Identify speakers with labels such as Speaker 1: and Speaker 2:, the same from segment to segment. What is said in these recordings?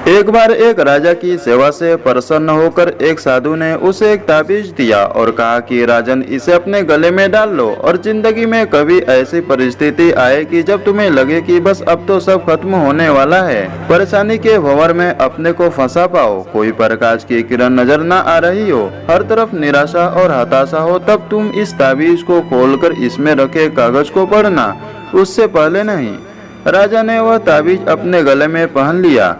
Speaker 1: एक बार एक राजा की सेवा से प्रसन्न होकर एक साधु ने उसे एक ताबीज दिया और कहा कि राजन, इसे अपने गले में डाल लो और जिंदगी में कभी ऐसी परिस्थिति आए कि जब तुम्हें लगे कि बस अब तो सब खत्म होने वाला है, परेशानी के भंवर में अपने को फंसा पाओ, कोई प्रकाश की किरण नजर न आ रही हो, हर तरफ निराशा और हताशा हो, तब तुम इस ताबीज को खोलकर इसमें रखे कागज को पढ़ना, उससे पहले नहीं। राजा ने वह ताबीज अपने गले में पहन लिया।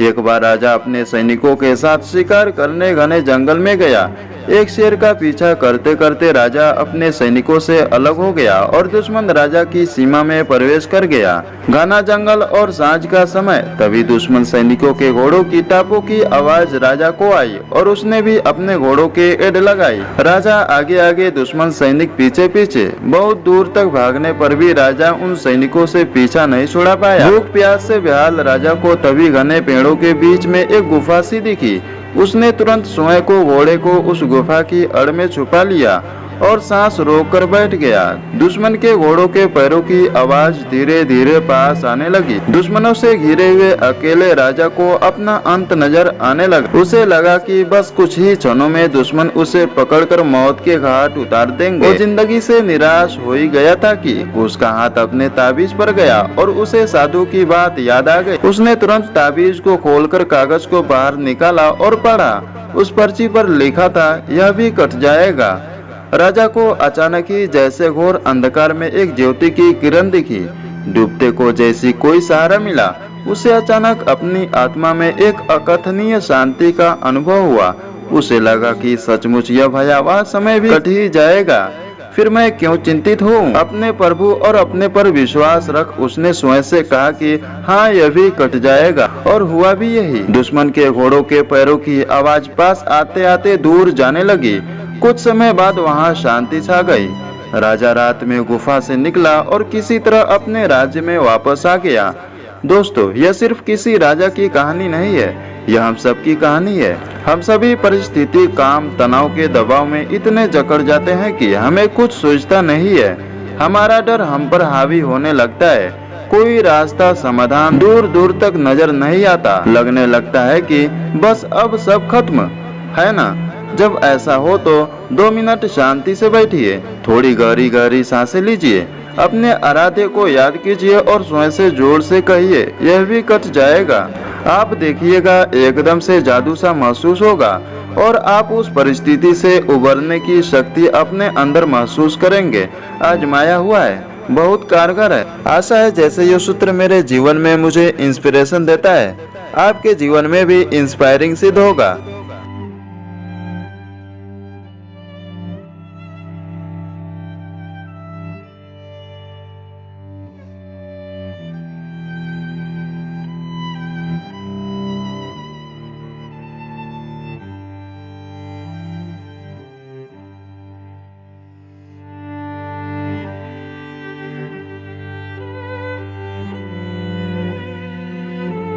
Speaker 1: एक बार राजा अपने सैनिकों के साथ शिकार करने घने जंगल में गया। एक शेर का पीछा करते करते राजा अपने सैनिकों से अलग हो गया और दुश्मन राजा की सीमा में प्रवेश कर गया। घना जंगल और सांझ का समय, तभी दुश्मन सैनिकों के घोड़ों की टापों की आवाज राजा को आई और उसने भी अपने घोड़ों के एड़ लगाई। राजा आगे आगे, दुश्मन सैनिक पीछे पीछे। बहुत दूर तक भागने पर भी राजा उन सैनिकों से पीछा नहीं छुड़ा पाया। भूख प्यास से बेहाल राजा को तभी घने पेड़ों के बीच में एक गुफा सी दिखी। उसने तुरंत स्वयं को घोड़े को उस गुफा की अड़ में छुपा लिया और सांस रोककर बैठ गया। दुश्मन के घोड़ों के पैरों की आवाज धीरे धीरे पास आने लगी। दुश्मनों से घिरे हुए अकेले राजा को अपना अंत नजर आने लगा। उसे लगा कि बस कुछ ही क्षणों में दुश्मन उसे पकड़कर मौत के घाट उतार देंगे। वो जिंदगी से निराश हो ही गया था कि उसका हाथ अपने ताबीज पर गया और उसे साधु की बात याद आ गई। उसने तुरंत ताबीज को खोलकर कागज को बाहर निकाला और पढ़ा। उस पर्ची पर लिखा था, यह भी कट जाएगा। राजा को अचानक ही जैसे घोर अंधकार में एक ज्योति की किरण दिखी। डूबते को जैसी कोई सहारा मिला। उसे अचानक अपनी आत्मा में एक अकथनीय शांति का अनुभव हुआ। उसे लगा कि सचमुच यह भयावह समय भी कट ही जाएगा। फिर मैं क्यों चिंतित हूँ? अपने प्रभु और अपने पर विश्वास रख, उसने स्वयं से कहा कि हाँ, यह भी कट जाएगा। और हुआ भी यही। दुश्मन के घोड़ों के पैरों की आवाज पास आते आते दूर जाने लगी। कुछ समय बाद वहां शांति छा गई। राजा रात में गुफा से निकला और किसी तरह अपने राज्य में वापस आ गया। दोस्तों, यह सिर्फ किसी राजा की कहानी नहीं है, यह हम सब की कहानी है। हम सभी परिस्थिति, काम, तनाव के दबाव में इतने जकड़ जाते हैं कि हमें कुछ सोचता नहीं है। हमारा डर हम पर हावी होने लगता है। कोई रास्ता, समाधान दूर दूर तक नजर नहीं आता। लगने लगता है कि बस अब सब खत्म है ना। जब ऐसा हो तो 2 मिनट शांति से बैठिए, थोड़ी गहरी गहरी सांसें लीजिए, अपने आराध्य को याद कीजिए और स्वयं से जोर से कहिए, यह भी कट जाएगा। आप देखिएगा, एकदम से जादू सा महसूस होगा और आप उस परिस्थिति से उबरने की शक्ति अपने अंदर महसूस करेंगे। आजमाया हुआ है, बहुत कारगर है। आशा है जैसे ये सूत्र मेरे जीवन में मुझे इंस्पिरेशन देता है, आपके जीवन में भी इंस्पायरिंग सिद्ध होगा।